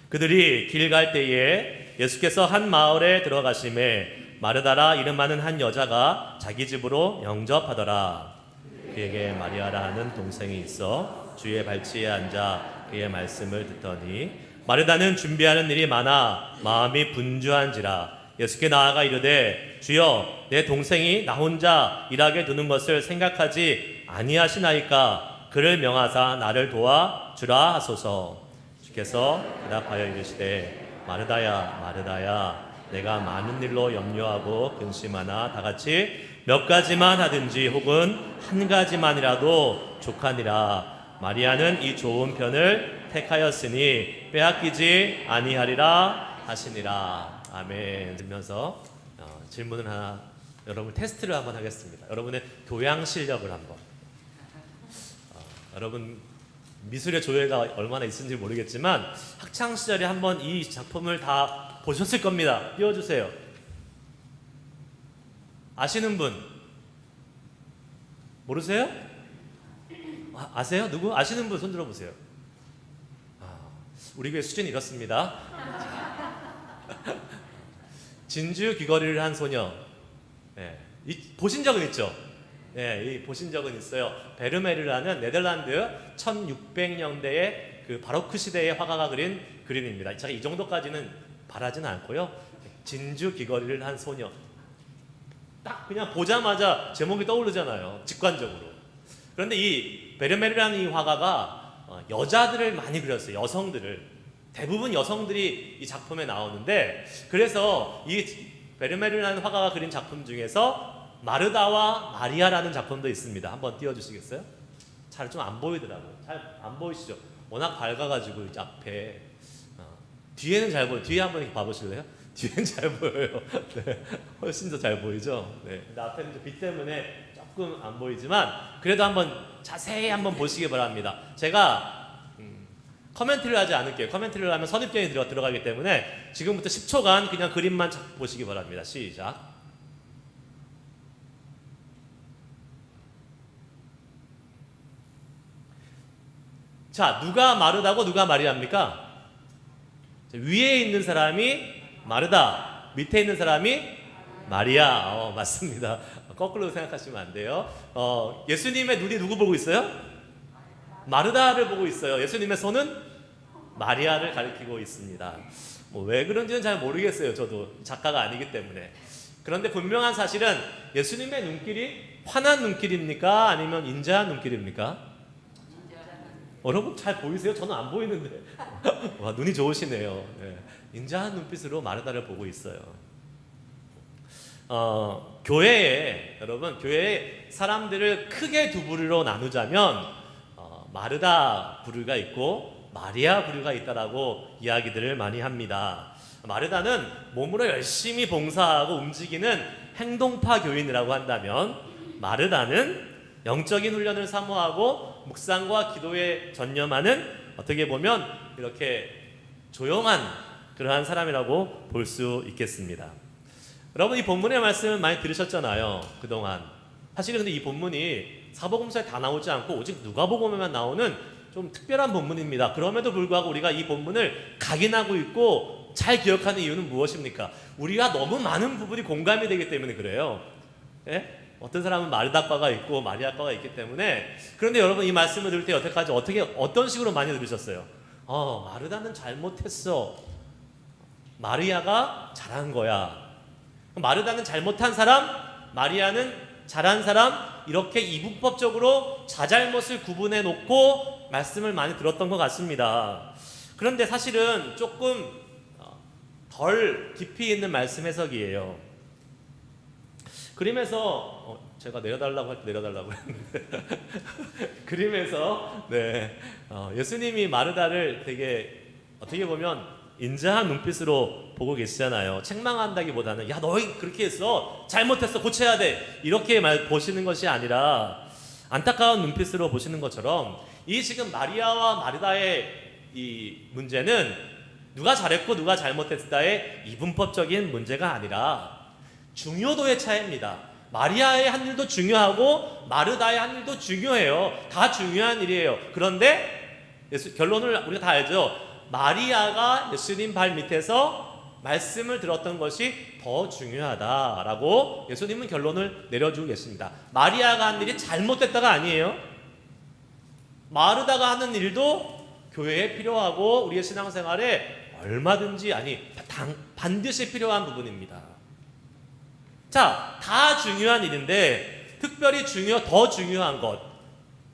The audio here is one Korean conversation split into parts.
그들이 길 갈 때에 예수께서 한 마을에 들어가심에 마르다라 이름하는 한 여자가 자기 집으로 영접하더라. 그에게 마리아라 하는 동생이 있어 주의 발치에 앉아 그의 말씀을 듣더니 마르다는 준비하는 일이 많아 마음이 분주한지라 예수께 나아가 이르되 주여 내 동생이 나 혼자 일하게 두는 것을 생각하지 아니하시나이까 그를 명하사 나를 도와주라 하소서. 주께서 대답하여 이르시되 마르다야 마르다야 내가 많은 일로 염려하고 근심하나 다같이 몇 가지만 하든지 혹은 한 가지만이라도 족하니라. 마리아는 이 좋은 편을 택하였으니 빼앗기지 아니하리라 하시니라. 아멘. 들면서 질문을 하나 여러분 테스트를 한번 하겠습니다. 여러분의 교양 실력을 한번. 여러분 미술의 조예가 얼마나 있는지 모르겠지만 학창 시절에 한번 이 작품을 다 보셨을 겁니다. 띄워주세요. 아시는 분? 모르세요? 아세요? 누구? 아시는 분 손 들어보세요. 우리 교회 수준이 이렇습니다. 진주 귀걸이를 한 소녀. 보신 적은 있죠? 보신 적은 있어요. 베르메르라는 네덜란드 1600년대의 그 바로크 시대의 화가가 그린 그림입니다. 제가 이 정도까지는 바라지는 않고요. 진주 귀걸이를 한 소녀. 딱 그냥 보자마자 제목이 떠오르잖아요. 직관적으로. 그런데 이 베르메르라는 이 화가가 여자들을 많이 그렸어요. 여성들을. 대부분 여성들이 이 작품에 나오는데 그래서 이 베르메르라는 화가가 그린 작품 중에서 마르다와 마리아라는 작품도 있습니다. 한번 띄워주시겠어요? 잘 좀 안 보이더라고요. 잘 안 보이시죠? 워낙 밝아가지고 이제 앞에 뒤에는 잘 보여요. 뒤에 한번 봐보실래요? 뒤에는 잘 보여요. 네, 훨씬 더 잘 보이죠? 네. 근데 앞에는 이제 빛 때문에 조금 안 보이지만 그래도 한번 자세히 한번 보시기 바랍니다. 제가 커멘트를 하지 않을게요. 커멘트를 하면 선입견이 들어가기 때문에 지금부터 10초간 그냥 그림만 보시기 바랍니다. 시작. 자, 누가 마르다고 누가 마리아입니까? 위에 있는 사람이 마르다, 밑에 있는 사람이 마리아. 맞습니다. 거꾸로 생각하시면 안 돼요. 예수님의 눈이 누구 보고 있어요? 마르다를 보고 있어요. 예수님의 손은 마리아를 가리키고 있습니다. 왜 그런지는 잘 모르겠어요. 저도 작가가 아니기 때문에. 그런데 분명한 사실은 예수님의 눈길이 환한 눈길입니까? 아니면 인자한 눈길입니까? 여러분 잘 보이세요? 저는 안 보이는데. 와, 눈이 좋으시네요. 인자한 눈빛으로 마르다를 보고 있어요. 교회에 여러분 교회에 사람들을 크게 두 부류로 나누자면 마르다 부류가 있고 마리아 부류가 있다라고 이야기들을 많이 합니다. 마르다는 몸으로 열심히 봉사하고 움직이는 행동파 교인이라고 한다면 마르다는 영적인 훈련을 사모하고 묵상과 기도에 전념하는 어떻게 보면 이렇게 조용한 그러한 사람이라고 볼 수 있겠습니다. 여러분 이 본문의 말씀을 많이 들으셨잖아요. 그동안. 사실은 근데 이 본문이 사복음서에 다 나오지 않고 오직 누가복음에만 나오는 좀 특별한 본문입니다. 그럼에도 불구하고 우리가 이 본문을 각인하고 있고 잘 기억하는 이유는 무엇입니까? 우리가 너무 많은 부분이 공감이 되기 때문에 그래요. 어떤 사람은 마르다과가 있고 마리아과가 있기 때문에. 그런데 여러분 이 말씀을 들을 때 여태까지 어떤 식으로 많이 들으셨어요? 마르다는 잘못했어. 마리아가 잘한 거야. 마르다는 잘못한 사람, 마리아는 잘한 사람, 이렇게 이분법적으로 자잘못을 구분해 놓고 말씀을 많이 들었던 것 같습니다. 그런데 사실은 조금 덜 깊이 있는 말씀 해석이에요. 그림에서 제가 내려달라고 할 때 내려달라고 했는데 그림에서 예수님이 마르다를 되게 어떻게 보면 인자한 눈빛으로 보고 계시잖아요. 책망한다기보다는 야 너희 그렇게 했어 잘못했어 고쳐야 돼 이렇게 보시는 것이 아니라 안타까운 눈빛으로 보시는 것처럼 이 지금 마리아와 마르다의 이 문제는 누가 잘했고 누가 잘못했다의 이분법적인 문제가 아니라 중요도의 차이입니다. 마리아의 한 일도 중요하고 마르다의 한 일도 중요해요. 다 중요한 일이에요. 그런데 결론을 우리가 다 알죠. 마리아가 예수님 발 밑에서 말씀을 들었던 것이 더 중요하다라고 예수님은 결론을 내려주고 계십니다. 마리아가 한 일이 잘못됐다가 아니에요. 마르다가 하는 일도 교회에 필요하고 우리의 신앙생활에 얼마든지 반드시 필요한 부분입니다. 자, 다 중요한 일인데 특별히 더 중요한 것,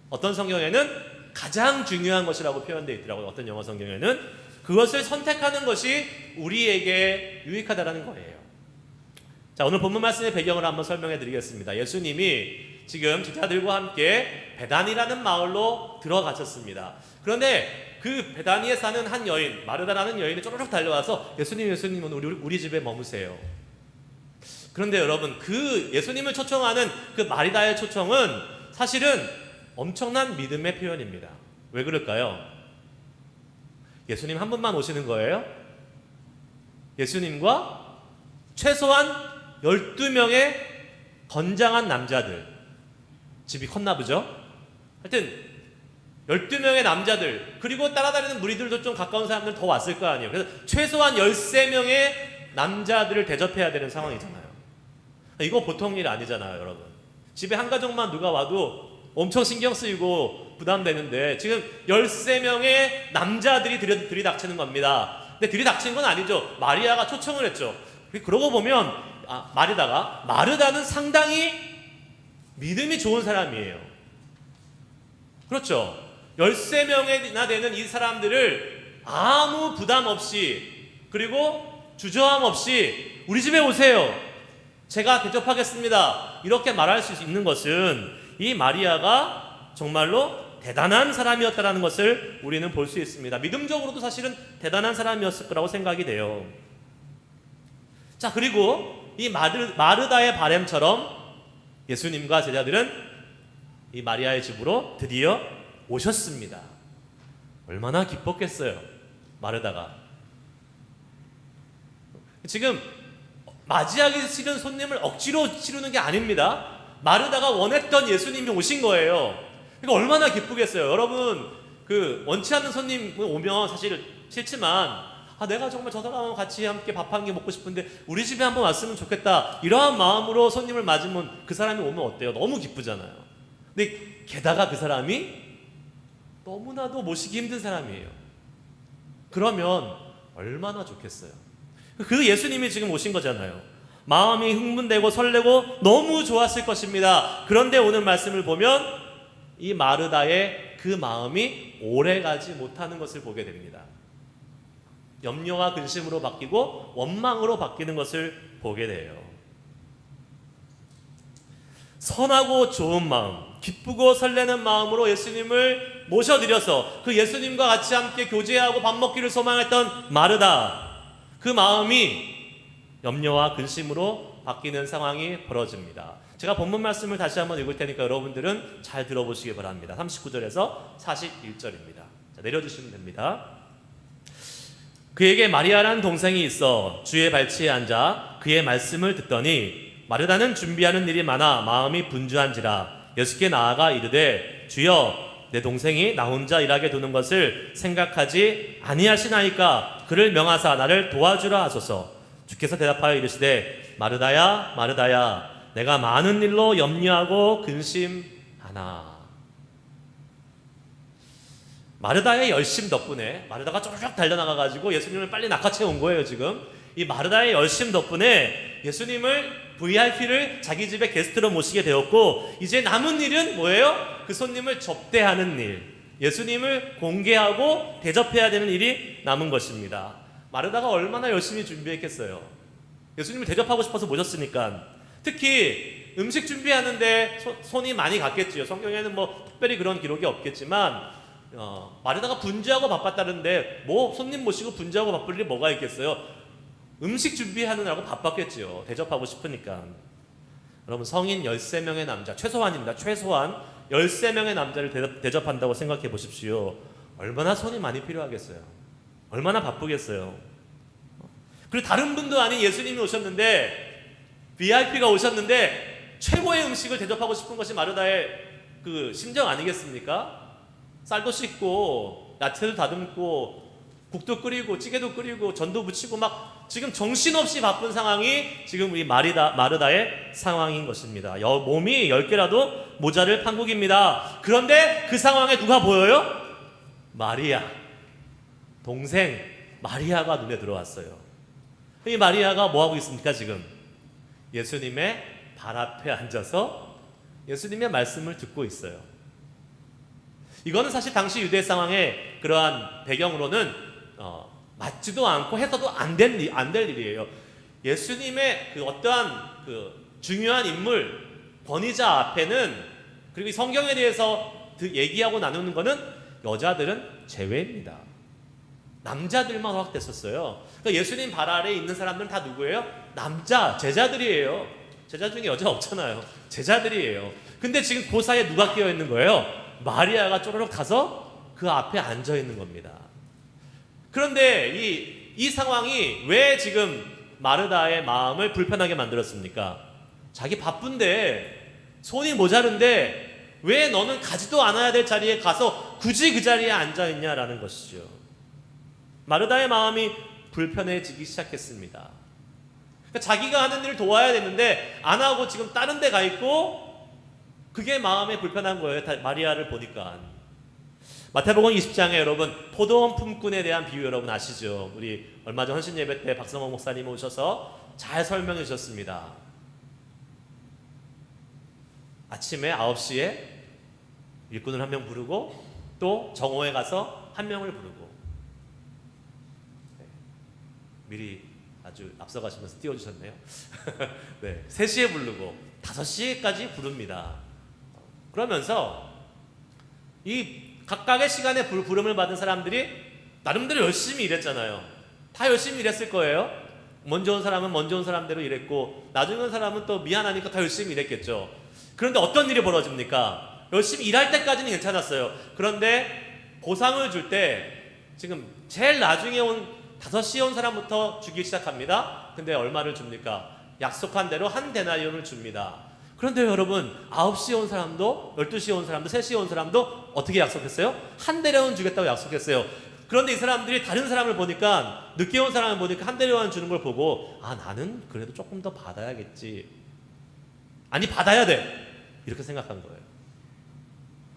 어떤 성경에는 가장 중요한 것이라고 표현되어 있더라고요. 어떤 영어 성경에는 그것을 선택하는 것이 우리에게 유익하다라는 거예요. 자, 오늘 본문 말씀의 배경을 한번 설명해 드리겠습니다. 예수님이 지금 제자들과 함께 베다니라는 마을로 들어가셨습니다. 그런데 그 베다니에 사는 한 여인, 마르다라는 여인이 쪼르륵 달려와서 예수님 오늘 우리 집에 머무세요. 그런데 여러분, 그 예수님을 초청하는 그 마리다의 초청은 사실은 엄청난 믿음의 표현입니다. 왜 그럴까요? 예수님 한 분만 오시는 거예요? 예수님과 최소한 12명의 건장한 남자들, 집이 컸나 보죠? 하여튼 12명의 남자들, 그리고 따라다니는 무리들도 좀 가까운 사람들 더 왔을 거 아니에요. 그래서 최소한 13명의 남자들을 대접해야 되는 상황이잖아요. 이거 보통 일 아니잖아요, 여러분. 집에 한 가족만 누가 와도 엄청 신경 쓰이고 부담되는데 지금 13명의 남자들이 들이닥치는 겁니다. 근데 들이닥치는 건 아니죠. 마리아가 초청을 했죠. 그러고 보면 마르다는 상당히 믿음이 좋은 사람이에요. 그렇죠. 13명이나 되는 이 사람들을 아무 부담 없이, 그리고 주저함 없이 우리 집에 오세요, 제가 대접하겠습니다, 이렇게 말할 수 있는 것은 이 마리아가 정말로 대단한 사람이었다는 것을 우리는 볼 수 있습니다. 믿음적으로도 사실은 대단한 사람이었을 거라고 생각이 돼요. 자, 그리고 이 마르다의 바램처럼 예수님과 제자들은 이 마리아의 집으로 드디어 오셨습니다. 얼마나 기뻤겠어요, 마르다가. 지금 맞이하기 싫은 손님을 억지로 치르는 게 아닙니다. 마르다가 원했던 예수님이 오신 거예요. 그러니까 얼마나 기쁘겠어요. 여러분, 원치 않는 손님 오면 사실 싫지만, 내가 정말 저 사람하고 같이 함께 밥 한 개 먹고 싶은데 우리 집에 한번 왔으면 좋겠다, 이러한 마음으로 손님을 맞으면 그 사람이 오면 어때요? 너무 기쁘잖아요. 근데 게다가 그 사람이 너무나도 모시기 힘든 사람이에요. 그러면 얼마나 좋겠어요. 그 예수님이 지금 오신 거잖아요. 마음이 흥분되고 설레고 너무 좋았을 것입니다. 그런데 오늘 말씀을 보면 이 마르다의 그 마음이 오래가지 못하는 것을 보게 됩니다. 염려와 근심으로 바뀌고 원망으로 바뀌는 것을 보게 돼요. 선하고 좋은 마음, 기쁘고 설레는 마음으로 예수님을 모셔드려서 그 예수님과 같이 함께 교제하고 밥 먹기를 소망했던 마르다, 그 마음이 염려와 근심으로 바뀌는 상황이 벌어집니다. 제가 본문 말씀을 다시 한번 읽을 테니까 여러분들은 잘 들어보시기 바랍니다. 39절에서 41절입니다. 자, 내려주시면 됩니다. 그에게 마리아라는 동생이 있어 주의 발치에 앉아 그의 말씀을 듣더니 마르다는 준비하는 일이 많아 마음이 분주한지라 예수께 나아가 이르되 주여 내 동생이 나 혼자 일하게 두는 것을 생각하지 아니하시나이까 그를 명하사 나를 도와주라 하소서. 주께서 대답하여 이르시되 마르다야 마르다야 내가 많은 일로 염려하고 근심하나. 마르다의 열심 덕분에 마르다가 쪼르륵 달려나가가지고 예수님을 빨리 낚아채 온 거예요. 지금 이 마르다의 열심 덕분에 예수님을 VIP를 자기 집에 게스트로 모시게 되었고, 이제 남은 일은 뭐예요? 그 손님을 접대하는 일, 예수님을 공개하고 대접해야 되는 일이 남은 것입니다. 마르다가 얼마나 열심히 준비했겠어요. 예수님을 대접하고 싶어서 모셨으니까. 특히 음식 준비하는데 손이 많이 갔겠지요. 성경에는 뭐 특별히 그런 기록이 없겠지만 마르다가 분주하고 바빴다는데 뭐 손님 모시고 분주하고 바쁠 일이 뭐가 있겠어요. 음식 준비하느라고 바빴겠지요. 대접하고 싶으니까. 여러분, 성인 13명의 남자, 최소한입니다. 최소한 13명의 남자를 대접한다고 생각해 보십시오. 얼마나 손이 많이 필요하겠어요. 얼마나 바쁘겠어요. 그리고 다른 분도 아닌 예수님이 오셨는데, VIP가 오셨는데 최고의 음식을 대접하고 싶은 것이 마르다의 그 심정 아니겠습니까? 쌀도 씻고 야채도 다듬고 국도 끓이고 찌개도 끓이고 전도 부치고 막 지금 정신없이 바쁜 상황이 지금 우리 마르다의 상황인 것입니다. 몸이 10개라도 모자를 판국입니다. 그런데 그 상황에 누가 보여요? 마리아, 동생 마리아가 눈에 들어왔어요. 이 마리아가 뭐하고 있습니까? 지금 예수님의 발 앞에 앉아서 예수님의 말씀을 듣고 있어요. 이거는 사실 당시 유대 상황의 그러한 배경으로는 맞지도 않고 해서도 안 될 일이에요. 예수님의 그 어떠한 그 중요한 인물, 권위자 앞에는, 그리고 성경에 대해서 얘기하고 나누는 거는 여자들은 제외입니다. 남자들만 허락됐었어요. 그러니까 예수님 발 아래에 있는 사람들은 다 누구예요? 남자, 제자들이에요. 제자 중에 여자 없잖아요. 제자들이에요. 근데 지금 그 사이에 누가 끼어 있는 거예요? 마리아가 쪼르륵 가서 그 앞에 앉아 있는 겁니다. 그런데 이 상황이 왜 지금 마르다의 마음을 불편하게 만들었습니까? 자기 바쁜데, 손이 모자른데 왜 너는 가지도 않아야 될 자리에 가서 굳이 그 자리에 앉아 있냐라는 것이죠. 마르다의 마음이 불편해지기 시작했습니다. 그러니까 자기가 하는 일을 도와야 되는데 안 하고 지금 다른 데 가 있고, 그게 마음에 불편한 거예요. 마리아를 보니까. 마태복음 20장에 여러분 포도원 품꾼에 대한 비유 여러분 아시죠? 우리 얼마 전 헌신 예배 때 박성호 목사님 오셔서 잘 설명해 주셨습니다. 아침에 9시에 일꾼을 한 명 부르고 또 정오에 가서 한 명을 부르고, 미리 아주 앞서가시면서 띄워주셨네요. 네, 3시에 부르고 5시까지 부릅니다. 그러면서 이 각각의 시간에 부름을 받은 사람들이 나름대로 열심히 일했잖아요. 다 열심히 일했을 거예요. 먼저 온 사람은 먼저 온 사람대로 일했고, 나중에 온 사람은 또 미안하니까 더 열심히 일했겠죠. 그런데 어떤 일이 벌어집니까? 열심히 일할 때까지는 괜찮았어요. 그런데 보상을 줄 때 지금 제일 나중에 온 5시에 온 사람부터 주기 시작합니다. 근데 얼마를 줍니까? 약속한 대로 한 데나리온을 줍니다. 그런데 여러분 9시에 온 사람도 12시에 온 사람도 3시에 온 사람도 어떻게 약속했어요? 한 데나리온 주겠다고 약속했어요. 그런데 이 사람들이 다른 사람을 보니까, 늦게 온 사람을 보니까 한 데나리온 주는 걸 보고, 아, 나는 그래도 조금 더 받아야겠지, 아니 받아야 돼, 이렇게 생각한 거예요.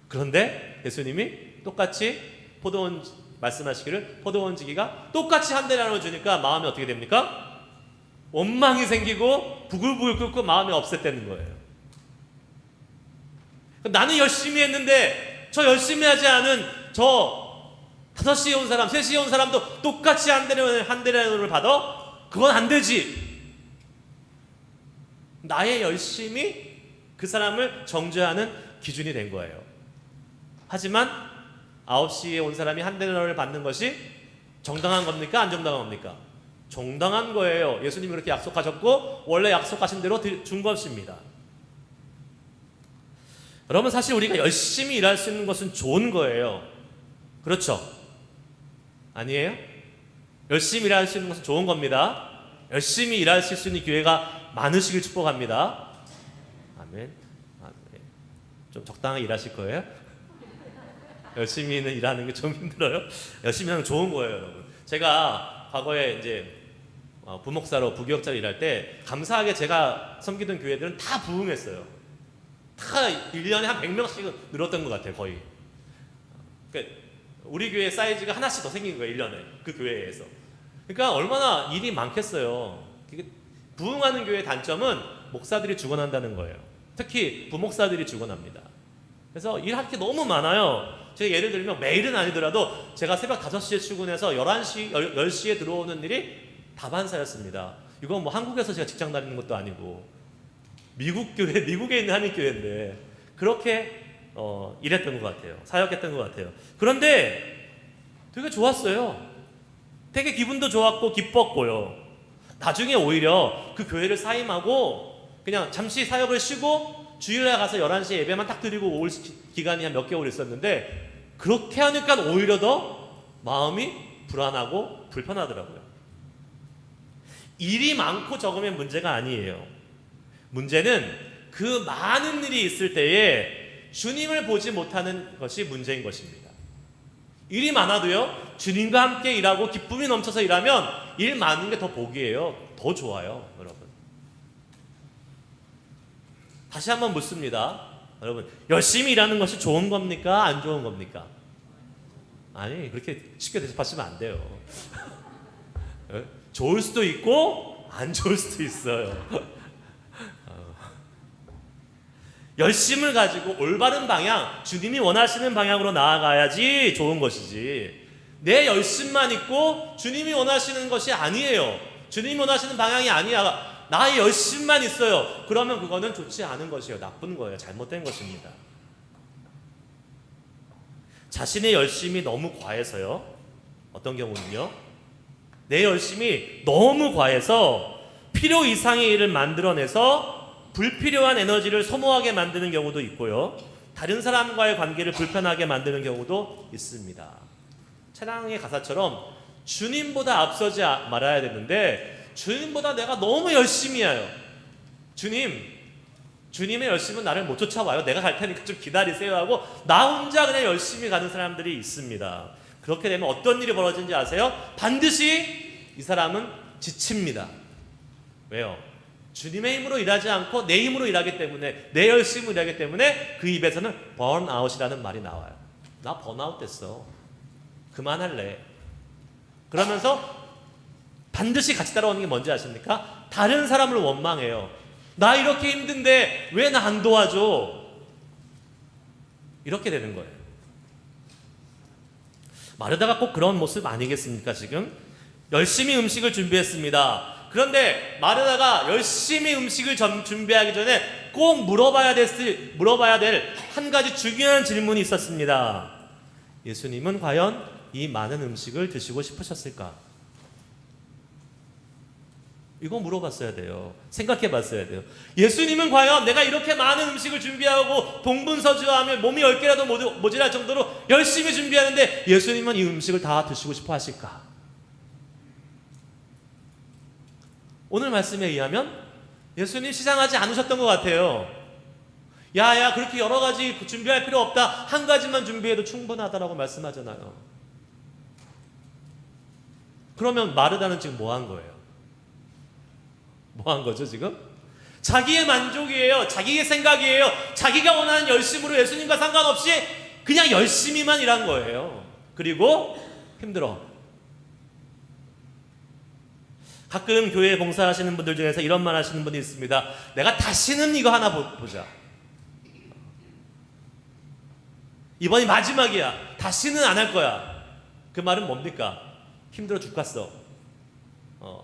그런데 예수님이 똑같이 포도원 말씀하시기를 포도원 지기가 똑같이 한 데나리온을 주니까 마음이 어떻게 됩니까? 원망이 생기고 부글부글 끓고 마음이 없앴다는 거예요. 나는 열심히 했는데 저 열심히 하지 않은 저 5시에 온 사람, 3시에 온 사람도 똑같이 한 데나리온을 받아? 그건 안 되지. 나의 열심이 그 사람을 정죄하는 기준이 된 거예요. 하지만 9시에 온 사람이 한 데나리온을 받는 것이 정당한 겁니까? 안 정당한 겁니까? 정당한 거예요. 예수님이 그렇게 약속하셨고 원래 약속하신 대로 준 것입니다. 여러분, 사실 우리가 열심히 일할 수 있는 것은 좋은 거예요. 그렇죠? 아니에요? 열심히 일할 수 있는 것은 좋은 겁니다. 열심히 일할 수 있는 기회가 많으시길 축복합니다. 아멘. 아멘. 좀 적당하게 일하실 거예요? 열심히는 일하는 게 좀 힘들어요? 열심히 하는 게 좋은 거예요, 여러분. 제가 과거에 이제 부목사로 부교역자로 일할 때 감사하게 제가 섬기던 교회들은 다 부흥했어요. 다 1년에 한 100명씩 늘었던 것 같아요, 거의. 그러니까 우리 교회 사이즈가 하나씩 더 생긴 거예요, 1년에. 그 교회에서. 그러니까 얼마나 일이 많겠어요. 부흥하는 교회의 단점은 목사들이 죽어난다는 거예요. 특히 부목사들이 죽어납니다. 그래서 일할 게 너무 많아요. 제가 예를 들면 매일은 아니더라도 제가 새벽 5시에 출근해서 11시, 10시에 들어오는 일이 다반사였습니다. 이건 뭐 한국에서 제가 직장 다니는 것도 아니고 미국 교회, 미국에 있는 한인교회인데 그렇게 일했던 것 같아요. 사역했던 것 같아요. 그런데 되게 좋았어요. 되게 기분도 좋았고 기뻤고요. 나중에 오히려 그 교회를 사임하고 그냥 잠시 사역을 쉬고 주일에 가서 11시에 예배만 딱 드리고 올 기간이 한 몇 개월 있었는데, 그렇게 하니까 오히려 더 마음이 불안하고 불편하더라고요. 일이 많고 적으면 문제가 아니에요. 문제는 그 많은 일이 있을 때에 주님을 보지 못하는 것이 문제인 것입니다. 일이 많아도요, 주님과 함께 일하고 기쁨이 넘쳐서 일하면 일 많은 게 더 복이에요. 더 좋아요, 여러분. 다시 한번 묻습니다. 여러분, 열심히 일하는 것이 좋은 겁니까? 안 좋은 겁니까? 아니, 그렇게 쉽게 대답하시면 안 돼요. 좋을 수도 있고 안 좋을 수도 있어요. 열심을 가지고 올바른 방향, 주님이 원하시는 방향으로 나아가야지 좋은 것이지, 내 열심만 있고 주님이 원하시는 것이 아니에요. 주님이 원하시는 방향이 아니야. 나의 열심만 있어요. 그러면 그거는 좋지 않은 것이에요. 나쁜 거예요. 잘못된 것입니다. 자신의 열심이 너무 과해서요, 어떤 경우는요, 내 열심이 너무 과해서 필요 이상의 일을 만들어내서 불필요한 에너지를 소모하게 만드는 경우도 있고요, 다른 사람과의 관계를 불편하게 만드는 경우도 있습니다. 찬양의 가사처럼 주님보다 앞서지 말아야 되는데 주님보다 내가 너무 열심히 해요. 주님의 열심은 나를 못 쫓아와요. 내가 갈 테니까 좀 기다리세요 하고 나 혼자 그냥 열심히 가는 사람들이 있습니다. 그렇게 되면 어떤 일이 벌어지는지 아세요? 반드시 이 사람은 지칩니다. 왜요? 주님의 힘으로 일하지 않고 내 힘으로 일하기 때문에, 내 열심으로 일하기 때문에 그 입에서는 번아웃이라는 말이 나와요. 나 번아웃 됐어. 그만할래. 그러면서 반드시 같이 따라오는 게 뭔지 아십니까? 다른 사람을 원망해요. 나 이렇게 힘든데 왜 나 안 도와줘? 이렇게 되는 거예요. 마르다가 꼭 그런 모습 아니겠습니까? 지금 열심히 음식을 준비했습니다. 그런데 마르다가 열심히 음식을 준비하기 전에 꼭 물어봐야 될 한 가지 중요한 질문이 있었습니다. 예수님은 과연 이 많은 음식을 드시고 싶으셨을까? 이거 물어봤어야 돼요. 생각해 봤어야 돼요. 예수님은 과연 내가 이렇게 많은 음식을 준비하고 동분서주하며 몸이 10개라도 모자랄 정도로 열심히 준비하는데 예수님은 이 음식을 다 드시고 싶어 하실까? 오늘 말씀에 의하면 예수님 시장하지 않으셨던 것 같아요. 야야, 그렇게 여러 가지 준비할 필요 없다. 한 가지만 준비해도 충분하다라고 말씀하잖아요. 그러면 마르다는 지금 뭐 한 거예요? 뭐 한 거죠 지금? 자기의 만족이에요. 자기의 생각이에요. 자기가 원하는 열심으로 예수님과 상관없이 그냥 열심히만 일한 거예요. 그리고 힘들어. 가끔 교회에 봉사하시는 분들 중에서 이런 말 하시는 분이 있습니다. 내가 다시는 이거 하나 보자. 이번이 마지막이야. 다시는 안 할 거야. 그 말은 뭡니까? 힘들어 죽겠어.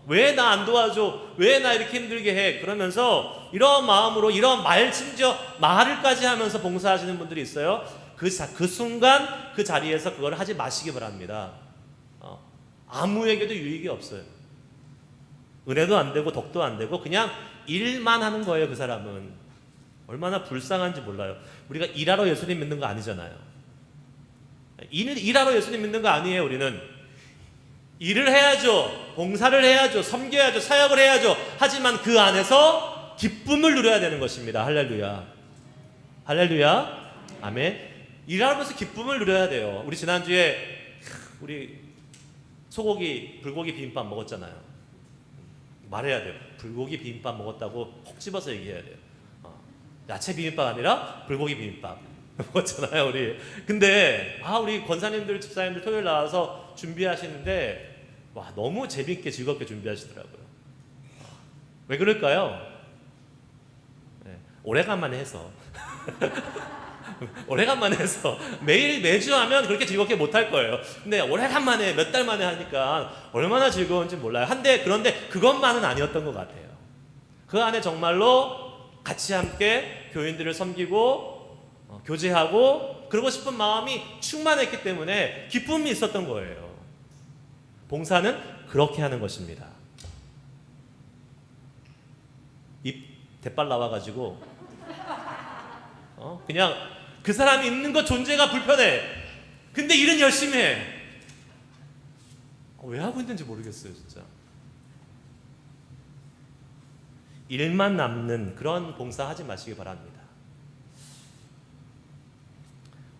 왜 나 안 도와줘? 왜 나 이렇게 힘들게 해? 그러면서 이런 마음으로, 이런 심지어 말을까지 하면서 봉사하시는 분들이 있어요. 그 순간 그 자리에서 그걸 하지 마시기 바랍니다. 아무에게도 유익이 없어요. 은혜도 안 되고 덕도 안 되고 그냥 일만 하는 거예요. 그 사람은 얼마나 불쌍한지 몰라요. 우리가 일하러 예수님 믿는 거 아니잖아요. 일하러 예수님 믿는 거 아니에요. 우리는 일을 해야죠. 봉사를 해야죠. 섬겨야죠. 사역을 해야죠. 하지만 그 안에서 기쁨을 누려야 되는 것입니다. 할렐루야. 할렐루야. 아멘. 일하면서 기쁨을 누려야 돼요. 우리 지난주에 우리 불고기 비빔밥 먹었잖아요. 말해야 돼요. 불고기 비빔밥 먹었다고 콕 집어서 얘기해야 돼요. 야채 비빔밥 아니라 불고기 비빔밥 먹었잖아요, 우리. 근데 우리 권사님들, 집사님들 토요일 나와서 준비하시는데 너무 재밌게 즐겁게 준비하시더라고요. 왜 그럴까요? 오래간만에 해서 오래간만에 해서 매주 하면 그렇게 즐겁게 못할 거예요. 근데 오래간만에 몇 달 만에 하니까 얼마나 즐거운지 몰라요. 그런데 그것만은 아니었던 것 같아요. 그 안에 정말로 같이 함께 교인들을 섬기고 교제하고 그러고 싶은 마음이 충만했기 때문에 기쁨이 있었던 거예요. 봉사는 그렇게 하는 것입니다. 입 대빨 나와가지고 그냥 그 사람이 있는 것 존재가 불편해. 근데 일은 열심히 해. 왜 하고 있는지 모르겠어요, 진짜. 일만 남는 그런 봉사하지 마시기 바랍니다.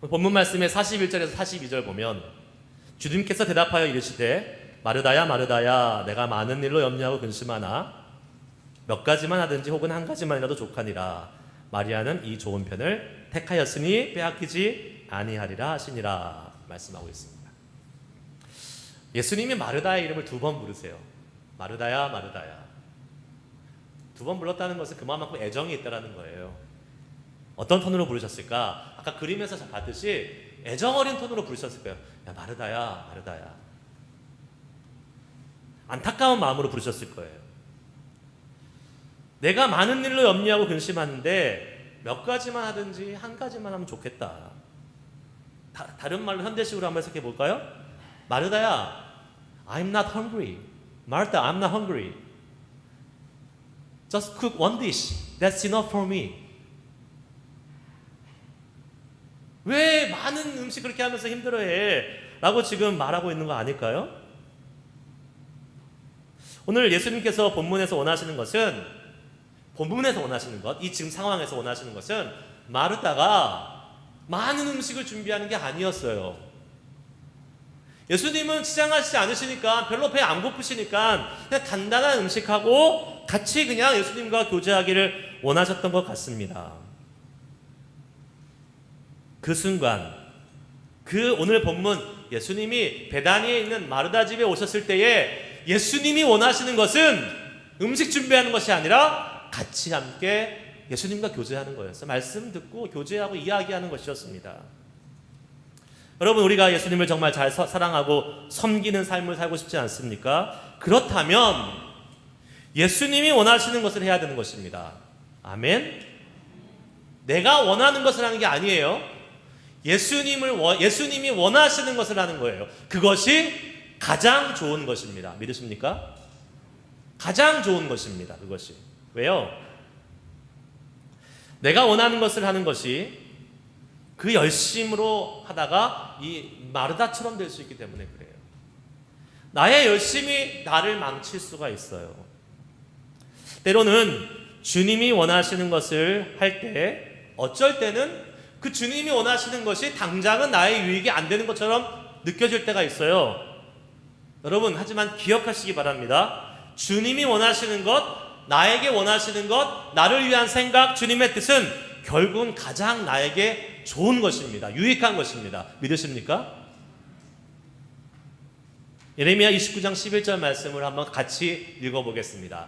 본문 말씀의 41절에서 42절 보면 주님께서 대답하여 이르시되 마르다야 마르다야 내가 많은 일로 염려하고 근심하나 몇 가지만 하든지 혹은 한 가지만이라도 족하니라. 마리아는 이 좋은 편을 택하였으니 빼앗기지 아니하리라 하시니라 말씀하고 있습니다. 예수님이 마르다의 이름을 2번 부르세요. 마르다야 마르다야. 2번 불렀다는 것은 그만큼 애정이 있다는 거예요. 어떤 톤으로 부르셨을까? 아까 그림에서 봤듯이 애정 어린 톤으로 부르셨을 거예요. 야 마르다야 마르다야. 안타까운 마음으로 부르셨을 거예요. 내가 많은 일로 염려하고 근심하는데 몇 가지만 하든지 한 가지만 하면 좋겠다. 다른 말로 현대식으로 한번 해석해 볼까요? 마르다야, I'm not hungry. 마르타, I'm not hungry. Just cook one dish. That's enough for me. 왜 많은 음식 그렇게 하면서 힘들어해? 라고 지금 말하고 있는 거 아닐까요? 오늘 예수님께서 본문에서 원하시는 것은 이 지금 상황에서 원하시는 것은 마르다가 많은 음식을 준비하는 게 아니었어요. 예수님은 치장하시지 않으시니까 별로 배 안 고프시니까 그냥 간단한 음식하고 같이 그냥 예수님과 교제하기를 원하셨던 것 같습니다. 그 순간 오늘 본문 예수님이 베다니에 있는 마르다 집에 오셨을 때에 예수님이 원하시는 것은 음식 준비하는 것이 아니라 같이 함께 예수님과 교제하는 거였어요. 말씀 듣고 교제하고 이야기하는 것이었습니다. 여러분, 우리가 예수님을 정말 잘 사랑하고 섬기는 삶을 살고 싶지 않습니까? 그렇다면 예수님이 원하시는 것을 해야 되는 것입니다. 아멘. 내가 원하는 것을 하는 게 아니에요. 예수님이 원하시는 것을 하는 거예요. 그것이 가장 좋은 것입니다. 믿으십니까? 가장 좋은 것입니다. 그것이. 왜요? 내가 원하는 것을 하는 것이 그 열심으로 하다가 이 마르다처럼 될 수 있기 때문에 그래요. 나의 열심이 나를 망칠 수가 있어요. 때로는 주님이 원하시는 것을 할 때 어쩔 때는 그 주님이 원하시는 것이 당장은 나의 유익이 안 되는 것처럼 느껴질 때가 있어요. 여러분, 하지만 기억하시기 바랍니다. 주님이 원하시는 것, 나에게 원하시는 것, 나를 위한 생각, 주님의 뜻은 결국은 가장 나에게 좋은 것입니다. 유익한 것입니다. 믿으십니까? 예레미야 29장 11절 말씀을 한번 같이 읽어보겠습니다.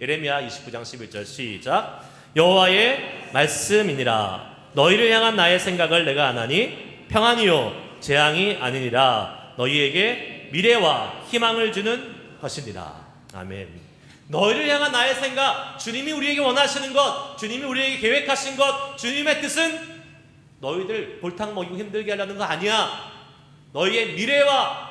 예레미야 29장 11절 시작. 여호와의 말씀이니라. 너희를 향한 나의 생각을 내가 아나니 평안이요 재앙이 아니니라. 너희에게 미래와 희망을 주는 것이니라. 아멘. 너희를 향한 나의 생각, 주님이 우리에게 원하시는 것, 주님이 우리에게 계획하신 것, 주님의 뜻은 너희들 골탕 먹이고 힘들게 하려는 거 아니야. 너희의 미래와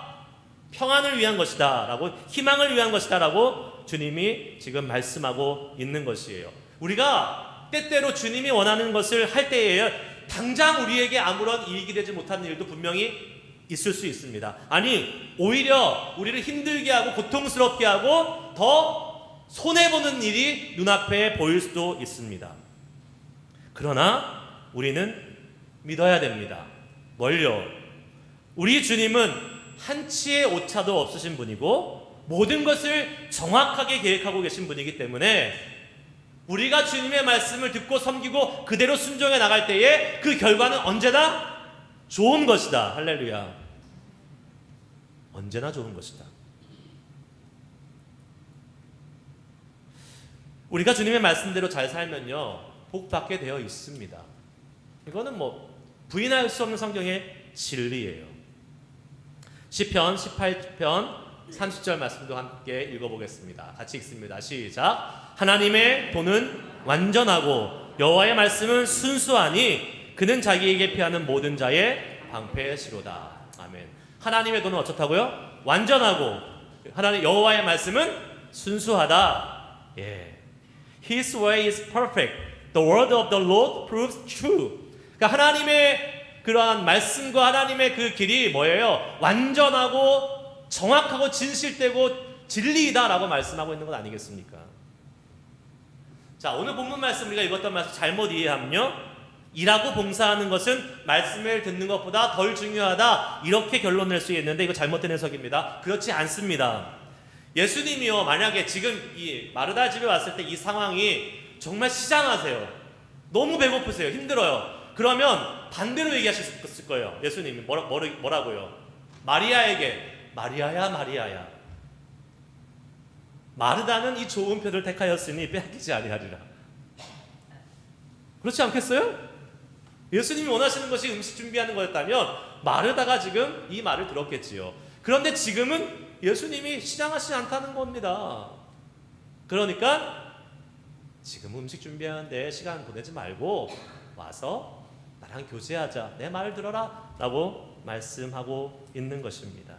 평안을 위한 것이다 라고, 희망을 위한 것이다 라고 주님이 지금 말씀하고 있는 것이에요. 우리가 때때로 주님이 원하는 것을 할 때에 당장 우리에게 아무런 이익이 되지 못하는 일도 분명히 있을 수 있습니다. 아니, 오히려 우리를 힘들게 하고 고통스럽게 하고 더 손해보는 일이 눈앞에 보일 수도 있습니다. 그러나 우리는 믿어야 됩니다. 뭘요? 우리 주님은 한치의 오차도 없으신 분이고 모든 것을 정확하게 계획하고 계신 분이기 때문에 우리가 주님의 말씀을 듣고 섬기고 그대로 순종해 나갈 때에 그 결과는 언제나 좋은 것이다. 할렐루야. 언제나 좋은 것이다. 우리가 주님의 말씀대로 잘 살면요, 복 받게 되어 있습니다. 이거는 부인할 수 없는 성경의 진리예요. 시편 18편 30절 말씀도 함께 읽어보겠습니다. 같이 읽습니다. 시작. 하나님의 도는 완전하고 여호와의 말씀은 순수하니 그는 자기에게 피하는 모든 자의 방패시로다. 아멘. 하나님의 도는 어떻다고요? 완전하고 하나님 여호와의 말씀은 순수하다. 예. His way is perfect. The word of the Lord proves true. 그러니까 하나님의 그러한 말씀과 하나님의 그 길이 뭐예요? 완전하고 정확하고 진실되고 진리이다라고 말씀하고 있는 것 아니겠습니까? 자, 오늘 본문 말씀 우리가 읽었던 말씀 잘못 이해하면요, 일하고 봉사하는 것은 말씀을 듣는 것보다 덜 중요하다. 이렇게 결론 낼 수 있는데 이거 잘못된 해석입니다. 그렇지 않습니다. 예수님이요, 만약에 지금 이 마르다 집에 왔을 때 이 상황이 정말 시장하세요. 너무 배고프세요. 힘들어요. 그러면 반대로 얘기하셨을 거예요. 예수님이 뭐라고요? 마리아에게 마리아야 마리아야, 마르다는 이 좋은 편을 택하였으니 빼앗기지 아니하리라. 그렇지 않겠어요? 예수님이 원하시는 것이 음식 준비하는 거였다면 마르다가 지금 이 말을 들었겠지요. 그런데 지금은 예수님이 시장하시지 않다는 겁니다. 그러니까 지금 음식 준비하는데 시간 보내지 말고 와서 나랑 교제하자, 내 말을 들어라 라고 말씀하고 있는 것입니다.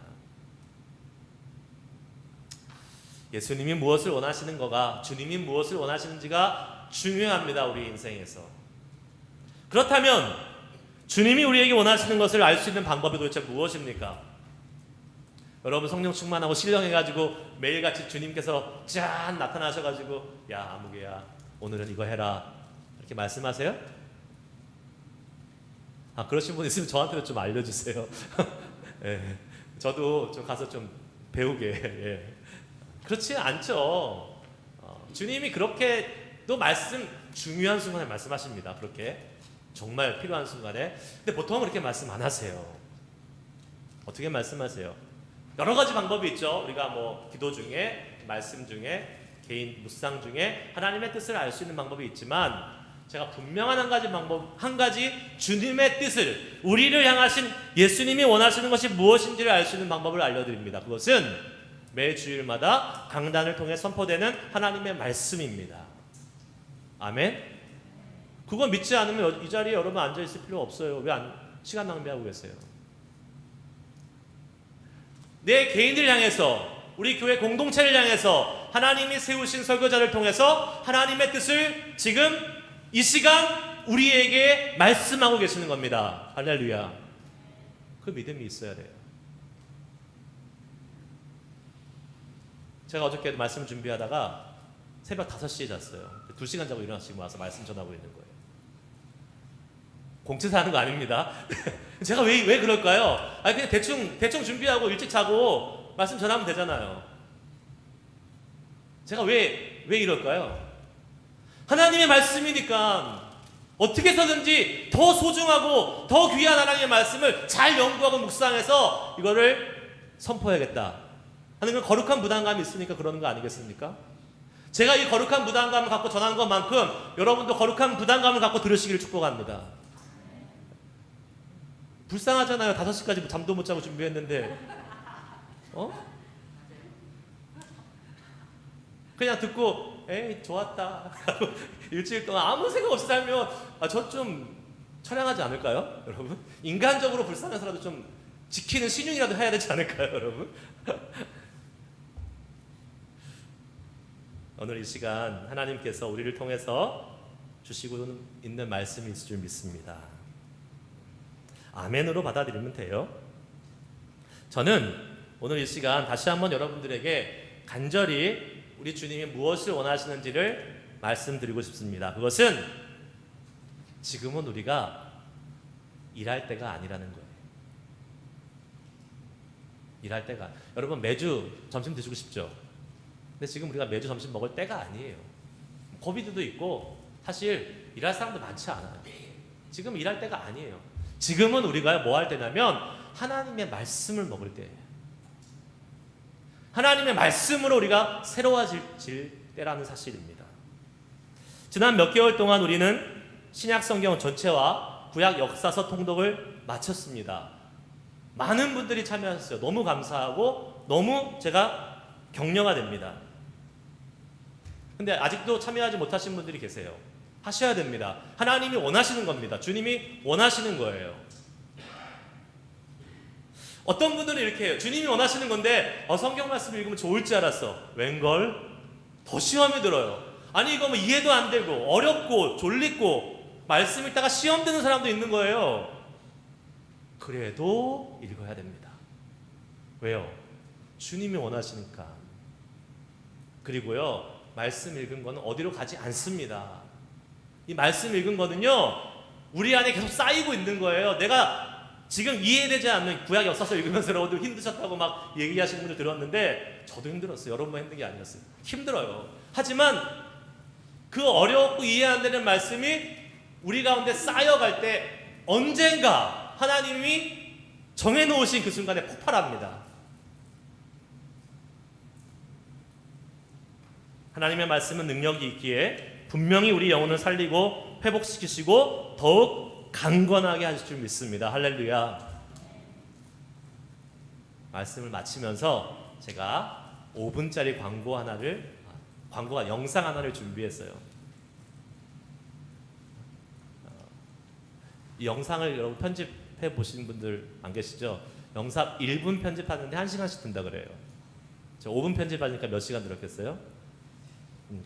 예수님이 무엇을 원하시는 거가, 주님이 무엇을 원하시는지가 중요합니다. 우리 인생에서. 그렇다면 주님이 우리에게 원하시는 것을 알 수 있는 방법이 도대체 무엇입니까? 여러분 성령 충만하고 신령해가지고 매일같이 주님께서 짠 나타나셔가지고 야 아무개야 오늘은 이거 해라 이렇게 말씀하세요? 그러신 분 있으면 저한테도 좀 알려주세요. 예, 저도 좀 가서 좀 배우게. 예. 그렇지 않죠. 주님이 그렇게도 중요한 순간에 말씀하십니다. 그렇게 정말 필요한 순간에. 근데 보통 그렇게 말씀 안 하세요. 어떻게 말씀하세요? 여러 가지 방법이 있죠. 우리가 뭐 기도 중에, 말씀 중에, 개인 묵상 중에 하나님의 뜻을 알 수 있는 방법이 있지만, 제가 분명한 한 가지 주님의 뜻을, 우리를 향하신 예수님이 원하시는 것이 무엇인지를 알 수 있는 방법을 알려드립니다. 그것은 매 주일마다 강단을 통해 선포되는 하나님의 말씀입니다. 아멘. 그거 믿지 않으면 이 자리에 여러분 앉아 있을 필요 없어요. 왜 시간 낭비하고 계세요? 내 개인을 향해서, 우리 교회 공동체를 향해서 하나님이 세우신 설교자를 통해서 하나님의 뜻을 지금 이 시간 우리에게 말씀하고 계시는 겁니다. 할렐루야. 그 믿음이 있어야 돼요. 제가 어저께 말씀 준비하다가 새벽 5시에 잤어요. 2시간 자고 일어나서 지금 와서 말씀 전하고 있는 거예요. 공채사 하는 거 아닙니다. 제가 왜 그럴까요? 그냥 대충 준비하고 일찍 자고 말씀 전하면 되잖아요. 제가 왜 이럴까요? 하나님의 말씀이니까 어떻게 해서든지 더 소중하고 더 귀한 하나님의 말씀을 잘 연구하고 묵상해서 이거를 선포해야겠다 하는 그 거룩한 부담감이 있으니까 그러는 거 아니겠습니까? 제가 이 거룩한 부담감을 갖고 전하는 것만큼 여러분도 거룩한 부담감을 갖고 들으시기를 축복합니다. 불쌍하잖아요. 5시까지 잠도 못 자고 준비했는데 그냥 듣고 에이 좋았다 일주일 동안 아무 생각 없이 살면 저 좀 처량하지 않을까요? 여러분? 인간적으로 불쌍해서라도 좀 지키는 신용이라도 해야 되지 않을까요? 여러분? 오늘 이 시간 하나님께서 우리를 통해서 주시고 있는 말씀이 있을 줄 믿습니다. 아멘으로 받아들이면 돼요. 저는 오늘 이 시간 다시 한번 여러분들에게 간절히 우리 주님이 무엇을 원하시는지를 말씀드리고 싶습니다. 그것은 지금은 우리가 일할 때가 아니라는 거예요. 일할 때가. 여러분 매주 점심 드시고 싶죠? 근데 지금 우리가 매주 점심 먹을 때가 아니에요. 코비드도 있고 사실 일할 사람도 많지 않아요. 지금 일할 때가 아니에요. 지금은 우리가 뭐 할 때냐면 하나님의 말씀을 먹을 때예요. 하나님의 말씀으로 우리가 새로워질 때라는 사실입니다. 지난 몇 개월 동안 우리는 신약 성경 전체와 구약 역사서 통독을 마쳤습니다. 많은 분들이 참여하셨어요. 너무 감사하고 너무 제가 격려가 됩니다. 근데 아직도 참여하지 못하신 분들이 계세요. 하셔야 됩니다. 하나님이 원하시는 겁니다. 주님이 원하시는 거예요. 어떤 분들은 이렇게 해요. 주님이 원하시는 건데 성경 말씀을 읽으면 좋을 줄 알았어. 웬걸? 더 시험이 들어요. 아니 이거 뭐 이해도 안 되고 어렵고 졸리고 말씀 읽다가 시험 드는 사람도 있는 거예요. 그래도 읽어야 됩니다. 왜요? 주님이 원하시니까. 그리고요 말씀 읽은 거는 어디로 가지 않습니다. 이 말씀 읽은 거는요 우리 안에 계속 쌓이고 있는 거예요. 내가 지금 이해되지 않는 구약 역사서 읽으면서 여러분들 힘드셨다고 막 얘기하시는 분들 들었는데 저도 힘들었어요. 여러분만 힘든 게 아니었어요. 힘들어요. 하지만 그 어렵고 이해 안 되는 말씀이 우리 가운데 쌓여갈 때 언젠가 하나님이 정해놓으신 그 순간에 폭발합니다. 하나님의 말씀은 능력이 있기에 분명히 우리 영혼을 살리고 회복시키시고 더욱 강건하게 하실 줄 믿습니다. 할렐루야. 말씀을 마치면서 제가 5분짜리 광고가 영상 하나를 준비했어요. 이 영상을 여러분 편집해 보신 분들 안 계시죠? 영상 1분 편집하는데 1시간씩 든다 그래요. 저 5분 편집하니까 몇 시간 들었겠어요?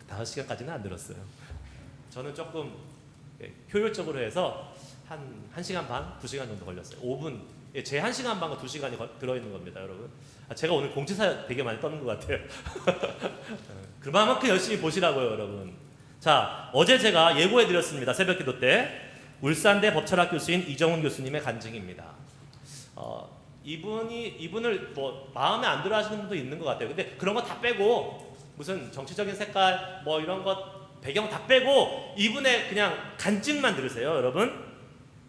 5시간까지는 안 들었어요. 저는 조금 효율적으로 해서 한 1시간 반, 2시간 정도 걸렸어요. 5분, 제 1시간 반과 2시간이 들어있는 겁니다, 여러분. 제가 오늘 공지사 되게 많이 떠는 것 같아요. 그만큼 열심히 보시라고요, 여러분. 자, 어제 제가 예고해드렸습니다. 새벽기도 때 울산대 법철학 교수인 이정훈 교수님의 간증입니다. 이분을 뭐 마음에 안 들어 하시는 분도 있는 것 같아요. 근데 그런 거 다 빼고 무슨 정치적인 색깔 뭐 이런 것 배경 다 빼고 이분의 그냥 간증만 들으세요, 여러분.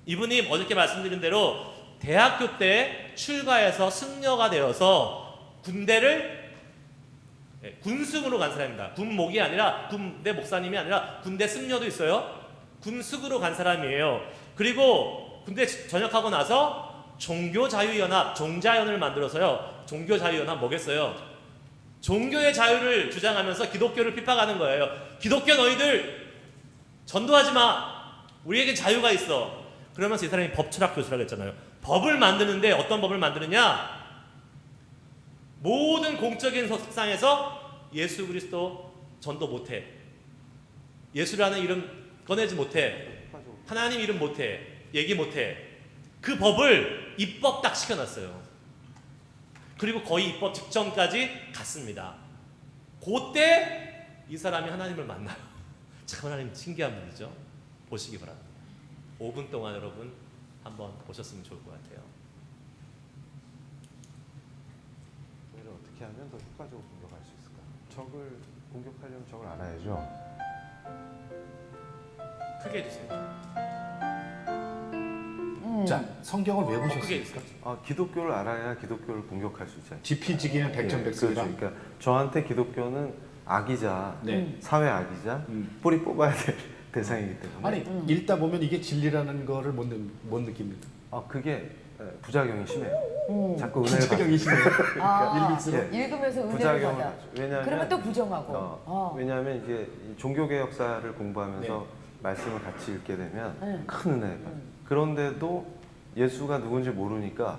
이분이 어저께 말씀드린 대로 대학교 때 출가해서 승려가 되어서 군대를 군승으로 간 사람입니다. 군목이 아니라 군대 목사님이 아니라 군대 승려도 있어요. 군숙으로 간 사람이에요. 그리고 군대 전역하고 나서 종교자유연합, 종자연을 만들어서요. 종교자유연합 뭐겠어요? 종교의 자유를 주장하면서 기독교를 핍박하는 거예요. 기독교 너희들 전도하지 마. 우리에게 자유가 있어. 그러면서 이 사람이 법철학 교수라고 했잖아요. 법을 만드는데 어떤 법을 만드느냐? 모든 공적인 석상에서 예수 그리스도 전도 못해. 예수라는 이름 꺼내지 못해. 하나님 이름 못해. 얘기 못해. 그 법을 입법 딱 시켜놨어요. 그리고 거의 입법 직전까지 갔습니다. 그때 이 사람이 하나님을 만나요. 참 하나님 신기한 분이죠. 보시기 바랍니다. 5분 동안 여러분 한번 보셨으면 좋을 것 같아요. 얘를 어떻게 하면 더 효과적으로 공격할 수 있을까? 적을 공격하려면 적을 알아야죠. 크게 해주세요. 자, 성경을 왜 크게 보셨습니까? 해주세요. 기독교를 알아야 기독교를 공격할 수 있잖아요. 지피지기는 백전백승이다. 그렇죠. 그러니까 저한테 기독교는 악이자, 네. 사회 악이자 뿌리 뽑아야 될 대상이기 때문에. 아니 읽다 보면 이게 진리라는 거를 못 느낍니다. 그게 부작용이 심해요. 자꾸 은혜를 부작용이 심해요. 읽을수록. 읽으면서 은혜를 부작용을 받아. 하죠. 왜냐하면 그러면 또 부정하고. 왜냐하면 이제 이 종교개 역사를 공부하면서 말씀을 같이 읽게 되면 큰 은혜를 받아요. 그런데도 예수가 누군지 모르니까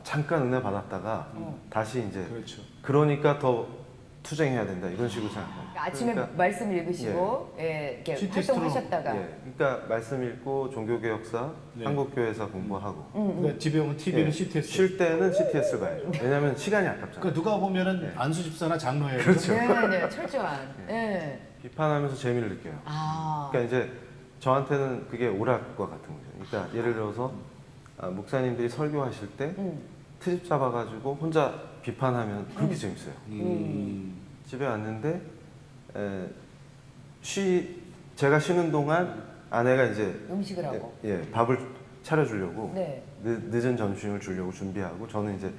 잠깐 은혜 받았다가 다시 이제 그렇죠. 그러니까 더 투쟁해야 된다 이런 식으로 생각해요. 그러니까 아침에 그러니까, 말씀 읽으시고 이렇게 시티스트로, 활동하셨다가 그러니까 말씀 읽고 종교개 역사, 네. 한국교회사 공부하고 그러니까 집에 오면 TV는 예, CTS. 쉴 때는 CTS 봐야죠. 왜냐하면 시간이 아깝잖아요. 그러니까 누가 보면은 네. 안수 집사나 장로예요. 그렇죠. 네, 철저한. 네. 비판하면서 재미를 느껴요. 그러니까 이제 저한테는 그게 오락과 같은 거죠. 그러니까 예를 들어서 목사님들이 설교하실 때 트집 잡아가지고 혼자 비판하면 그렇게 재밌어요. 집에 왔는데 제가 쉬는 동안 아내가 이제 음식을 하고. 밥을 차려주려고 네. 늦은 점심을 주려고 준비하고 저는 이제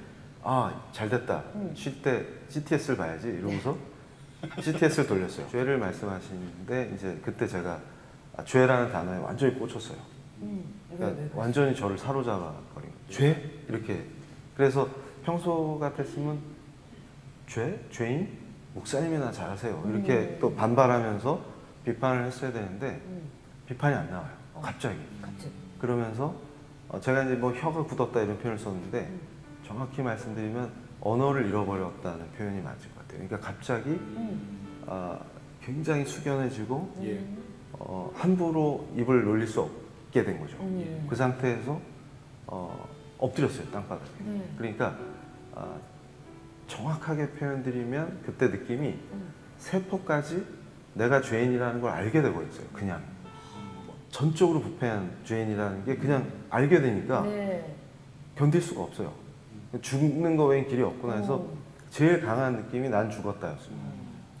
잘 됐다. 쉴 때 CTS를 봐야지 이러면서 CTS를 돌렸어요. 죄를 말씀하시는데 이제 그때 제가 죄라는 단어에 완전히 꽂혔어요. 그러니까 완전히 저를 사로잡아 버린 거예요. 죄? 이렇게. 그래서 평소 같았으면 죄인? 목사님이나 잘하세요. 이렇게 또 반발하면서 비판을 했어야 되는데 비판이 안 나와요. 갑자기. 그러면서 제가 이제 뭐 혀가 굳었다 이런 표현을 썼는데 정확히 말씀드리면 언어를 잃어버렸다는 표현이 맞을 것 같아요. 그러니까 갑자기 굉장히 숙연해지고 함부로 입을 놀릴 수 없게 된 거죠. 그 상태에서 엎드렸어요, 땅바닥에. 그러니까 정확하게 표현드리면 그때 느낌이 세포까지 내가 죄인이라는 걸 알게 되고 있어요. 그냥 전적으로 부패한 죄인이라는 게 그냥 알게 되니까 네. 견딜 수가 없어요. 죽는 거 외엔 길이 없구나 해서 음. 제일 강한 느낌이 난 죽었다였습니다.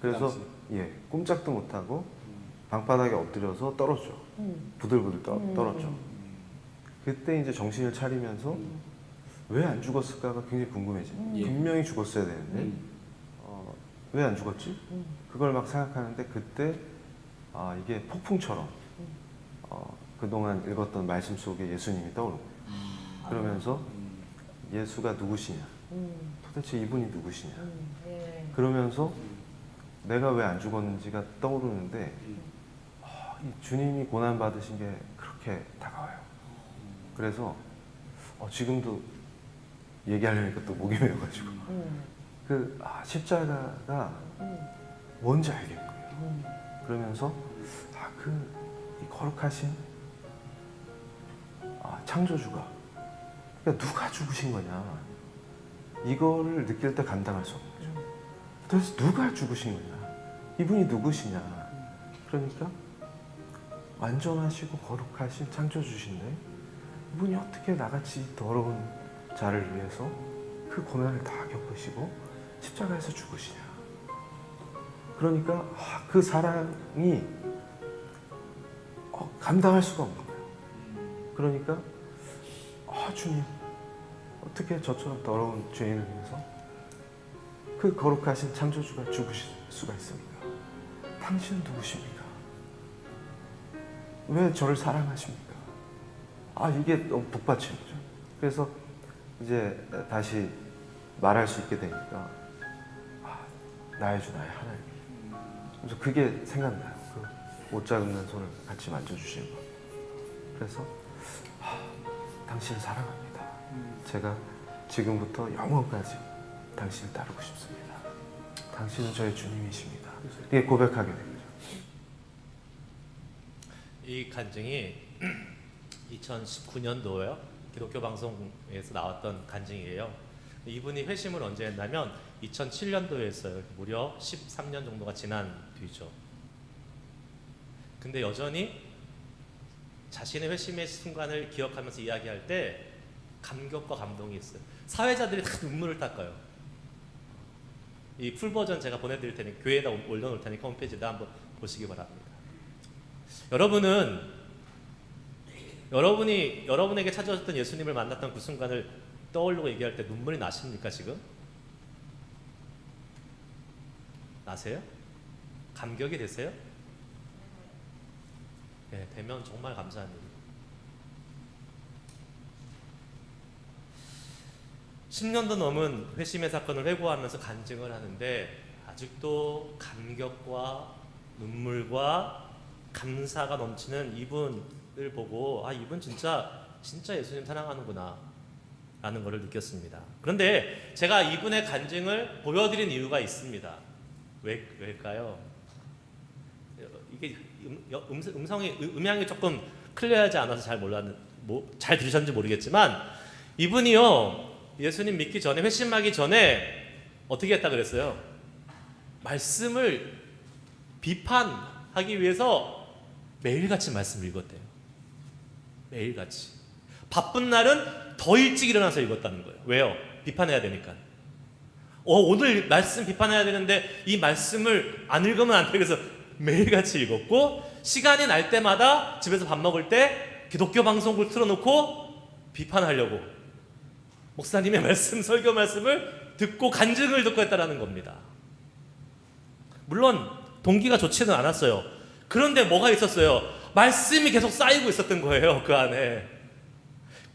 그래서 당시. 예, 꼼짝도 못하고 방바닥에 엎드려서 떨었죠. 부들부들 떨었죠. 그때 이제 정신을 차리면서 왜 안 죽었을까가 굉장히 궁금해지. 예. 분명히 죽었어야 되는데 왜 안 죽었지? 그걸 막 생각하는데 그때 이게 폭풍처럼 그동안 읽었던 말씀 속에 예수님이 떠오르고 그러면서 예수가 누구시냐? 도대체 이분이 누구시냐? 예. 그러면서 내가 왜 안 죽었는지가 떠오르는데 이 주님이 고난 받으신 게 그렇게 다가와요. 그래서 지금도 얘기하려니까 또 목이 메어가지고 십자가가 뭔지 알겠고요. 그러면서 이 거룩하신 창조주가 그러니까 누가 죽으신 거냐 이거를 느낄 때 감당할 수 없는 거죠. 도대체 누가 죽으신 거냐 이분이 누구시냐 그러니까 완전하시고 거룩하신 창조주신데 이분이 어떻게 나같이 더러운 자를 위해서 그 고난을 다 겪으시고 십자가에서 죽으시냐. 그러니까 그 사랑이 감당할 수가 없는 거예요. 그러니까 주님 어떻게 저처럼 더러운 죄인을 위해서 그 거룩하신 창조주가 죽으실 수가 있습니까? 당신은 누구십니까? 왜 저를 사랑하십니까? 이게 너무 북받치는 거죠. 그래서 이제 다시 말할 수 있게 되니까 나의 주 나의 하나님. 그래서 그게 생각나요. 그 못 잡는 손을 같이 만져주시는 거. 그래서 당신을 사랑합니다. 제가 지금부터 영원까지 당신을 따르고 싶습니다. 당신은 저의 주님이십니다. 이게 고백하게 된 거죠. 이 간증이 2019년도에요. 기독교 방송에서 나왔던 간증이에요. 이분이 회심을 언제 했냐면 2007년도에 했어요. 무려 13년 정도가 지난 뒤죠. 근데 여전히 자신의 회심의 순간을 기억하면서 이야기할 때 감격과 감동이 있어요. 사회자들이 다 눈물을 닦아요. 이 풀 버전 제가 보내드릴 테니까 교회에다 올려놓을 테니까 홈페이지에다 한번 보시기 바랍니다. 여러분에게 찾아오셨던 예수님을 만났던 그 순간을 떠올리고 얘기할 때 눈물이 나십니까 지금? 나세요? 감격이 되세요? 네, 되면 정말 감사한 일이에요. 10년도 넘은 회심의 사건을 회고하면서 간증을 하는데 아직도 감격과 눈물과 감사가 넘치는 이분을 보고 이분 진짜 예수님 사랑하는구나 라는 것을 느꼈습니다. 그런데 제가 이분의 간증을 보여드린 이유가 있습니다. 왜일까요? 이게 음향이 조금 클리어하지 않아서 잘 들으셨는지 모르겠지만 이분이요 예수님 믿기 전에 회심하기 전에 어떻게 했다 그랬어요? 말씀을 비판하기 위해서 매일같이 말씀을 읽었대요. 매일같이. 바쁜 날은 더 일찍 일어나서 읽었다는 거예요. 왜요? 비판해야 되니까. 오늘 말씀 비판해야 되는데 이 말씀을 안 읽으면 안 돼. 그래서 매일같이 읽었고 시간이 날 때마다 집에서 밥 먹을 때 기독교 방송을 틀어놓고 비판하려고 목사님의 말씀, 설교 말씀을 듣고 간증을 듣고 했다라는 겁니다. 물론 동기가 좋지는 않았어요. 그런데 뭐가 있었어요? 말씀이 계속 쌓이고 있었던 거예요. 그 안에.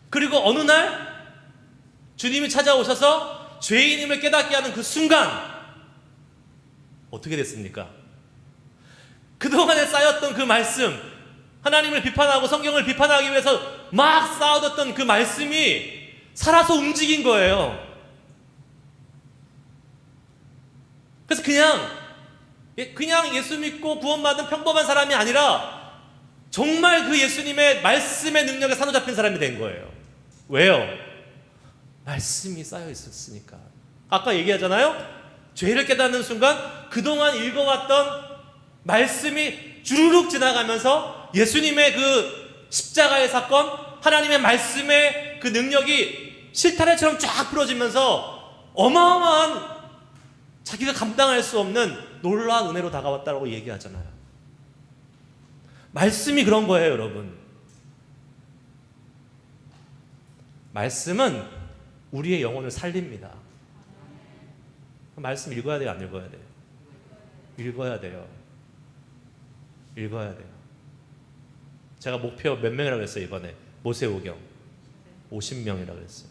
그리고 어느 날 주님이 찾아오셔서 죄인임을 깨닫게 하는 그 순간 어떻게 됐습니까? 그동안에 쌓였던 그 말씀, 하나님을 비판하고 성경을 비판하기 위해서 막 쌓아뒀던 그 말씀이 살아서 움직인 거예요. 그래서 그냥 예수 믿고 구원받은 평범한 사람이 아니라 정말 그 예수님의 말씀의 능력에 사로잡힌 사람이 된 거예요. 왜요? 말씀이 쌓여 있었으니까. 아까 얘기하잖아요. 죄를 깨닫는 순간 그동안 읽어왔던 말씀이 주르륵 지나가면서 예수님의 그 십자가의 사건, 하나님의 말씀의 그 능력이 실타래처럼 쫙 부러지면서 어마어마한 자기가 감당할 수 없는 놀라운 은혜로 다가왔다고 얘기하잖아요. 말씀이 그런 거예요, 여러분. 말씀은 우리의 영혼을 살립니다. 말씀 읽어야 돼요, 안 읽어야 돼요? 읽어야 돼요. 읽어야 돼요. 제가 목표 몇 명이라고 했어요, 이번에? 모세오경 50명이라고 했어요.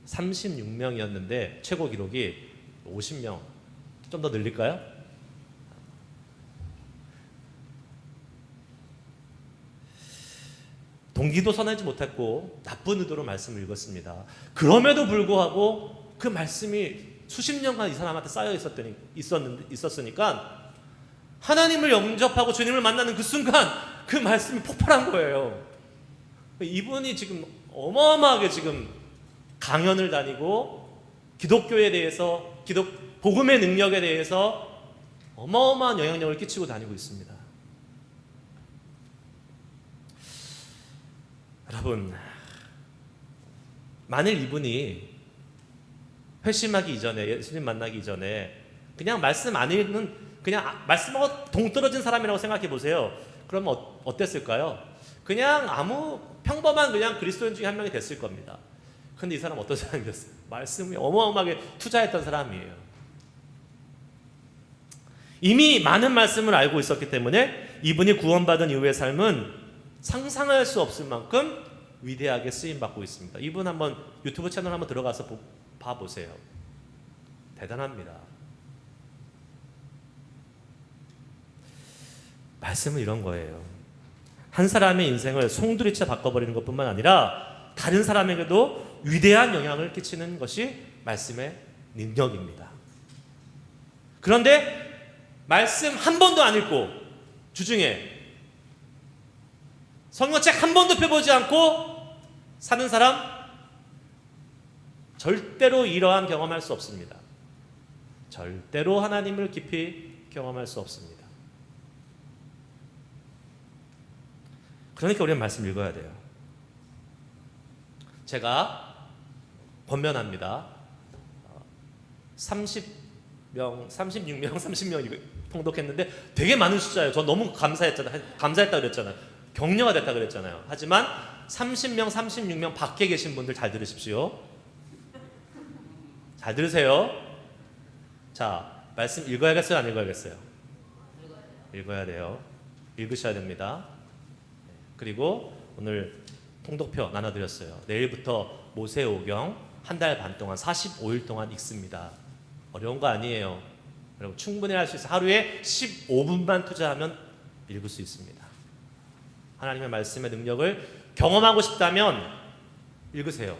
36명이었는데 최고 기록이 50명. 좀 더 늘릴까요? 동기도 선하지 못했고 나쁜 의도로 말씀을 읽었습니다. 그럼에도 불구하고 그 말씀이 수십 년간 이 사람한테 쌓여 있었으니까 하나님을 영접하고 주님을 만나는 그 순간 그 말씀이 폭발한 거예요. 이분이 지금 어마어마하게 지금 강연을 다니고 기독교에 대해서 복음의 능력에 대해서 어마어마한 영향력을 끼치고 다니고 있습니다. 여러분, 만일 이분이 회심하기 이전에, 예수님 만나기 이전에 그냥 말씀 안 읽는, 그냥 말씀하고 동떨어진 사람이라고 생각해 보세요. 그러면 어땠을까요? 그냥 아무 평범한 그냥 그리스도인 중에 한 명이 됐을 겁니다. 근데 이 사람 어떤 사람이었어요? 말씀에 어마어마하게 투자했던 사람이에요. 이미 많은 말씀을 알고 있었기 때문에 이분이 구원받은 이후의 삶은 상상할 수 없을 만큼 위대하게 쓰임받고 있습니다. 이분 한번 유튜브 채널 한번 들어가서 봐보세요. 대단합니다. 말씀은 이런 거예요. 한 사람의 인생을 송두리째 바꿔버리는 것뿐만 아니라 다른 사람에게도 위대한 영향을 끼치는 것이 말씀의 능력입니다. 그런데 말씀 한 번도 안 읽고 주중에 성경책 한 번도 펴보지 않고 사는 사람 절대로 이러한 경험할 수 없습니다. 절대로 하나님을 깊이 경험할 수 없습니다. 그러니까 우리는 말씀 읽어야 돼요. 제가 권면합니다. 36명, 30명 통독했는데 되게 많은 숫자예요. 저 너무 감사했다 그랬잖아요. 격려가 됐다 그랬잖아요. 하지만 30명, 36명 밖에 계신 분들 잘 들으십시오. 잘 들으세요. 자, 말씀 읽어야겠어요? 안 읽어야겠어요? 읽어야 돼요. 읽으셔야 됩니다. 그리고 오늘 통독표 나눠드렸어요. 내일부터 모세오경 한 달 반 동안 45일 동안 읽습니다. 어려운 거 아니에요. 여러분 충분히 할 수 있어요. 하루에 15분만 투자하면 읽을 수 있습니다. 하나님의 말씀의 능력을 경험하고 싶다면 읽으세요.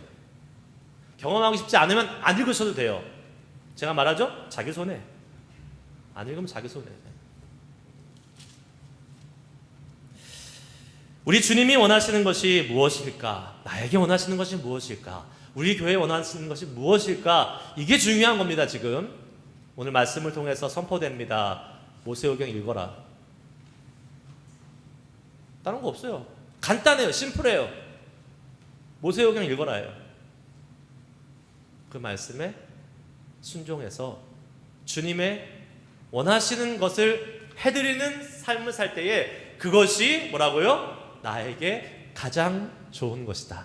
경험하고 싶지 않으면 안 읽으셔도 돼요. 제가 말하죠? 자기 손해. 안 읽으면 자기 손해. 우리 주님이 원하시는 것이 무엇일까? 나에게 원하시는 것이 무엇일까? 우리 교회에 원하시는 것이 무엇일까? 이게 중요한 겁니다. 지금 오늘 말씀을 통해서 선포됩니다. 모세오경 읽어라. 다른 거 없어요. 간단해요. 심플해요. 모세오경 읽어라예요. 그 말씀에 순종해서 주님의 원하시는 것을 해드리는 삶을 살 때에 그것이 뭐라고요? 나에게 가장 좋은 것이다.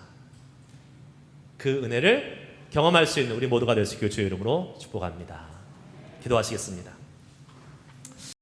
그 은혜를 경험할 수 있는 우리 모두가 될 수 있기를 주의 이름으로 축복합니다. 기도하시겠습니다.